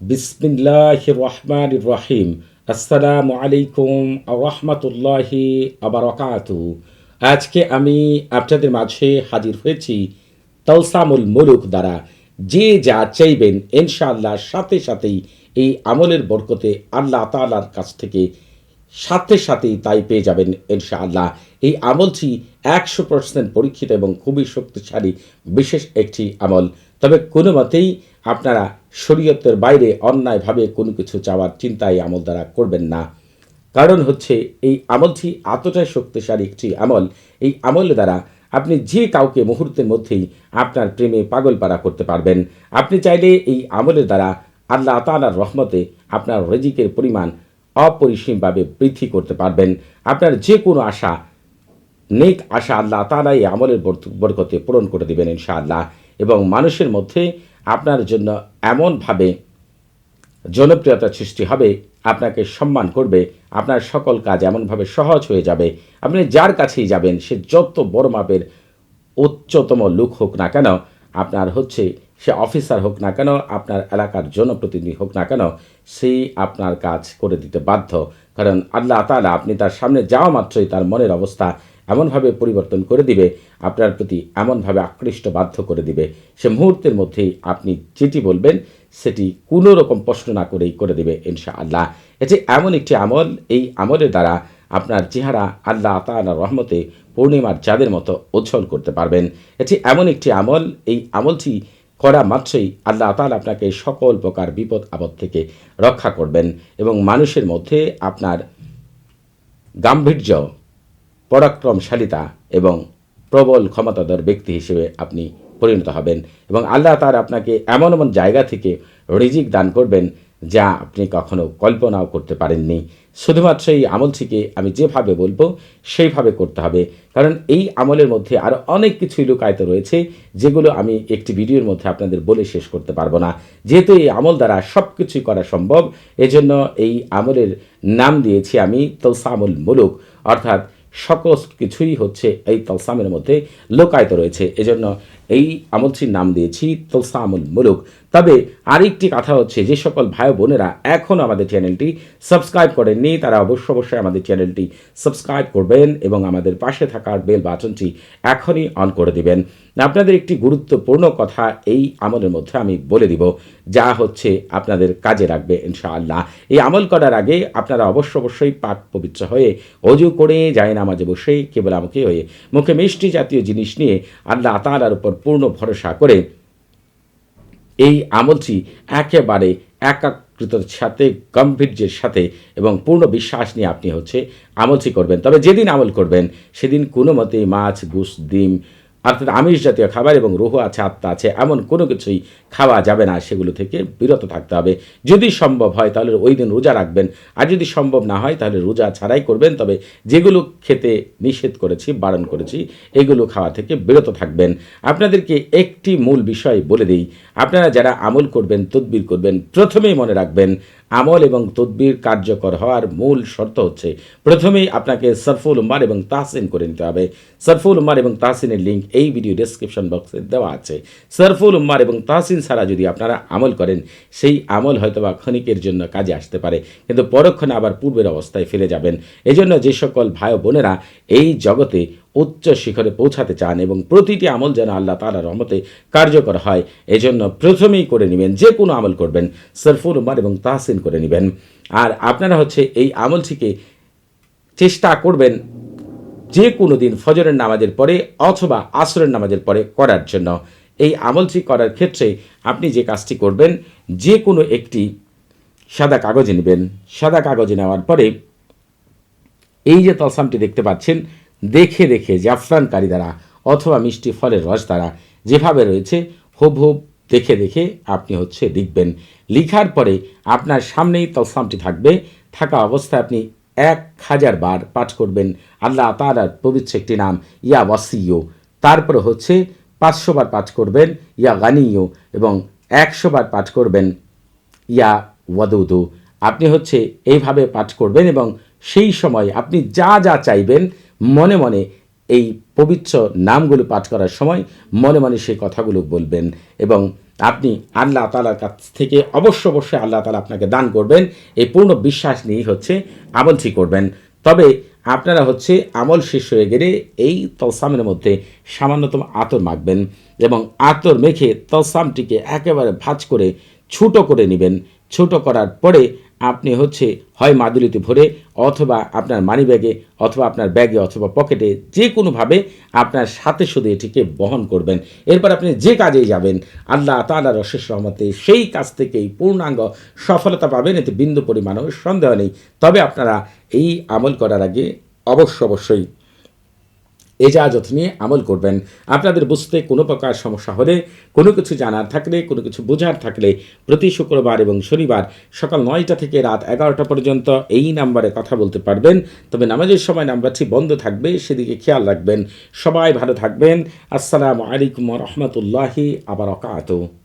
বিসমিল্লাহির রহমানির রহিম। আসসালামু আলাইকুম রহমতুল্লাহি আবরাকাতু। আজকে আমি আপনাদের মাঝে হাজির হয়েছি তলসামুল মুলুক দ্বারা। যে যা চাইবেন ইনশাআল্লাহ সাথে সাথেই এই আমলের বরকতে আল্লাহ তাআলার কাছ থেকে সাথে সাথেই তাই পেয়ে যাবেন ইনশাআল্লাহ। এই আমলটি ১০০% পরীক্ষিত এবং খুবই শক্তিশালী বিশেষ একটি আমল। তবে কোনো মতেই আপনারা শরীয়তের বাইরে অন্যায়ভাবে কোনো কিছু চাওয়ার চিন্তা এই আমল দ্বারা করবেন না। কারণ হচ্ছে এই আমলটি এতটাই শক্তিশালী একটি আমল, এই আমলের দ্বারা আপনি যে কাউকে মুহূর্তের মধ্যেই আপনার প্রেমে পাগলপাড়া করতে পারবেন। আপনি চাইলে এই আমলের দ্বারা আল্লাহ তাআলার রহমতে আপনার রিজিকের পরিমাণ অপরিসীমভাবে বৃদ্ধি করতে পারবেন। আপনার যে কোনো আশা, নেক আশা আল্লাহ তাআলা এই আমলের বরকতে পূরণ করে দেবেন ইনশাআল্লাহ। এবং মানুষের মধ্যে আপনার জন্য এমনভাবে জনপ্রিয়তা সৃষ্টি হবে, আপনাকে সম্মান করবে, আপনার সকল কাজ এমনভাবে সহজ হয়ে যাবে। আপনি যার কাছেই যাবেন, সে যত বড় মাপের উচ্চতম লোক হোক না কেন, আপনার হচ্ছে সে অফিসার হোক না কেন, আপনার এলাকার জনপ্রতিনিধি হোক না কেন, সেই আপনার কাজ করে দিতে বাধ্য। কারণ আল্লাহ তাআলা আপনি তার সামনে যাওয়া মাত্রই তার মনের অবস্থা এমনভাবে পরিবর্তন করে দিবে, আপনার প্রতি এমনভাবে আকৃষ্ট বাধ্য করে দিবে, সে মুহূর্তের মধ্যেই আপনি যেটি বলবেন সেটি কোনো রকম প্রশ্ন না করেই করে দিবে ইনশাআল্লাহ। এটি এমন একটি আমল, এই আমলের দ্বারা আপনার চেহারা আল্লাহ তাআলার রহমতে পূর্ণিমার চাঁদের মতো উজ্জ্বল করতে পারবেন। এটি এমন একটি আমল, এই আমলটি করা মাত্রই আল্লাহ তাআলা আপনাকে সকল প্রকার বিপদ আপদ থেকে রক্ষা করবেন এবং মানুষের মধ্যে আপনার গাম্ভীর্য, পরাক্রমশালিতা এবং প্রবল ক্ষমতাধর ব্যক্তি হিসেবে আপনি পরিণত হবেন এবং আল্লাহ তাআলা আপনাকে এমন এমন জায়গা থেকে রিজিক দান করবেন যা আপনি কখনো কল্পনাও করতে পারেননি। শুধুমাত্র এই আমলটিকে আমি যেভাবে বলবো সেইভাবে করতে হবে, কারণ এই আমলের মধ্যে আরও অনেক কিছুই লুকায়িত রয়েছে যেগুলো আমি একটি ভিডিওর মধ্যে আপনাদের বলে শেষ করতে পারবো না। যেহেতু এই আমল দ্বারা সব কিছুই করা সম্ভব, এজন্য এই আমলের নাম দিয়েছি আমি তলসামুল মুলুক, অর্থাৎ সকল কিছুই হচ্ছে এই তলসামের মধ্যে লুকায়িত রয়েছে। এজন্য এই আমলটির নাম দিয়েছি তলসামুল মুলুক। তবে আরেকটি কথা হচ্ছে, যে সকল ভাই বোনেরা এখনও আমাদের চ্যানেলটি সাবস্ক্রাইব করেননি তারা অবশ্যই আমাদের চ্যানেলটি সাবস্ক্রাইব করবেন এবং আমাদের পাশে থাকার বেল বাটনটি এখনই অন করে দিবেন। আপনাদের একটি গুরুত্বপূর্ণ কথা এই আমলের মধ্যে আমি বলে দিব, যা হচ্ছে আপনাদের কাজে লাগবে ইনশাআল্লাহ। এই আমল করার আগে আপনারা অবশ্যই পাক পবিত্র হয়ে অজু করে জায়নামাজে বসে কেবল আমাকে হয়ে মুখে মিষ্টি জাতীয় জিনিস নিয়ে আল্লাহ তাআলার উপর পূর্ণ ভরসা করে এই আমলটি একেবারে একাগ্রতার সাথে, গাম্ভীর্যের সাথে এবং পূর্ণ বিশ্বাস নিয়ে আপনি হচ্ছে আমলটি করবেন। তবে যেদিন আমল করবেন সেদিন কোনো মতেই মাছ, গোশত, ডিম অর্থাৎ আমিষ জাতীয় খাবার এবং রুহ আছে, আত্মা আছে, এমন কোনো কিছুই খাওয়া যাবে না, সেগুলো থেকে বিরত থাকতে হবে। যদি সম্ভব হয় তাহলে ওই দিন রোজা রাখবেন, আর যদি সম্ভব না হয় তাহলে রোজা ছাড়াই করবেন। তবে যেগুলো খেতে নিষেধ করেছি, বারণ করেছি, এগুলো খাওয়া থেকে বিরত থাকবেন। আপনাদেরকে একটি মূল বিষয় বলে দিই, আপনারা যারা আমল করবেন, তদবির করবেন, প্রথমেই মনে রাখবেন আমল এবং তদবির কার্যকর হওয়ার মূল শর্ত হচ্ছে প্রথমেই আপনাকে সরফুল উম্মার এবং তাহসিন করে নিতে হবে। সরফুল উম্মার এবং তাহসিনের লিঙ্ক এই ভিডিও ডেসক্রিপশন বক্সে দেওয়া আছে। সরফুল উম্মার এবং তাহসিন ছাড়া যদি আপনারা আমল করেন, সেই আমল হয়তোবা ক্ষণিকের জন্য কাজে আসতে পারে, কিন্তু পরক্ষণে আবার পূর্বের অবস্থায় ফিরে যাবেন। এজন্য যে সকল ভাই বোনেরা এই জগতে উচ্চ শিখরে পৌঁছাতে চান এবং প্রতিটি আমল যেন আল্লাহ তাআলার রহমতে কার্যকর হয়, এজন্য প্রথমেই করে নেবেন, যে কোনো আমল করবেন সরফুল উম্মার এবং তাহসিন করে নেবেন। আর আপনারা হচ্ছে এই আমলটিকে চেষ্টা করবেন যে কোনো দিন ফজরের নামাজের পরে অথবা আসরের নামাজের পরে করার জন্য। এই আমলটি করার ক্ষেত্রে আপনি যে কাজটি করবেন, যে কোনো একটি সাদা কাগজে নেবেন। সাদা কাগজে নেওয়ার পরে এই যে তলসামটি দেখতে পাচ্ছেন, দেখে দেখে জাফরানকারি দ্বারা অথবা মিষ্টি ফলের রস দ্বারা যেভাবে রয়েছে হুবহুব দেখে দেখে আপনি হচ্ছে লিখবেন। লিখার পরে আপনার সামনেই তলসামটি থাকবে, থাকা অবস্থায় আপনি 1000 বার পাঠ করবেন আল্লাহ তাআলার পবিত্র একটি নাম ইয়া ওয়াসিয়্যু। তারপরে হচ্ছে 500 বার পাঠ করবেন ইয়া গানিয়্যু এবং 100 বার পাঠ করবেন ইয়া ওয়াদুদু। আপনি হচ্ছে এইভাবে পাঠ করবেন এবং সেই সময় আপনি যা যা চাইবেন মনে মনে এই পবিত্র নামগুলো পাঠ করার সময় মনে মনে সেই কথাগুলো বলবেন এবং আপনি আল্লাহ তাআলার কাছ থেকে অবশ্যই আল্লাহ তাআলা আপনাকে দান করবেন, এই পূর্ণ বিশ্বাস নিয়েই আমলটি করবেন। তবে আপনারা আমল শেষ হয়ে গেলে এই তলসামের মধ্যে সামান্যতম আতর মাখবেন এবং আতর মেখে তলসামটিকে একেবারে ভাঁজ করে ছোটো করে নেবেন। ছোটো করার পরে আপনি হয় মাদুলিতে ভরে অথবা আপনার মানি ব্যাগে অথবা আপনার ব্যাগে অথবা পকেটে যে কোনোভাবে আপনার সাথে শুধু এটিকে বহন করবেন। এরপর আপনি যে কাজেই যাবেন আল্লাহ তাআলার অশেষ রহমতে সেই কাজ থেকেই পূর্ণাঙ্গ সফলতা পাবেন, এতে বিন্দু পরিমাণও সন্দেহ নেই। তবে আপনারা এই আমল করার আগে অবশ্যই এজাজত নিয়ে আমল করবেন। আপনাদের বুঝতে কোনো প্রকার সমস্যা হলে, কোনো কিছু জানার থাকলে, কোনো কিছু বোঝার থাকলে প্রতি শুক্রবার এবং শনিবার সকাল 9টা থেকে রাত 11টা পর্যন্ত এই নাম্বারে কথা বলতে পারবেন। তবে নামাজের সময় নাম্বারটি বন্ধ থাকবে, সেদিকে খেয়াল রাখবেন। সবাই ভালো থাকবেন। আসসালামু আলাইকুম ওয়া রাহমাতুল্লাহি ওয়া বারাকাতুহু।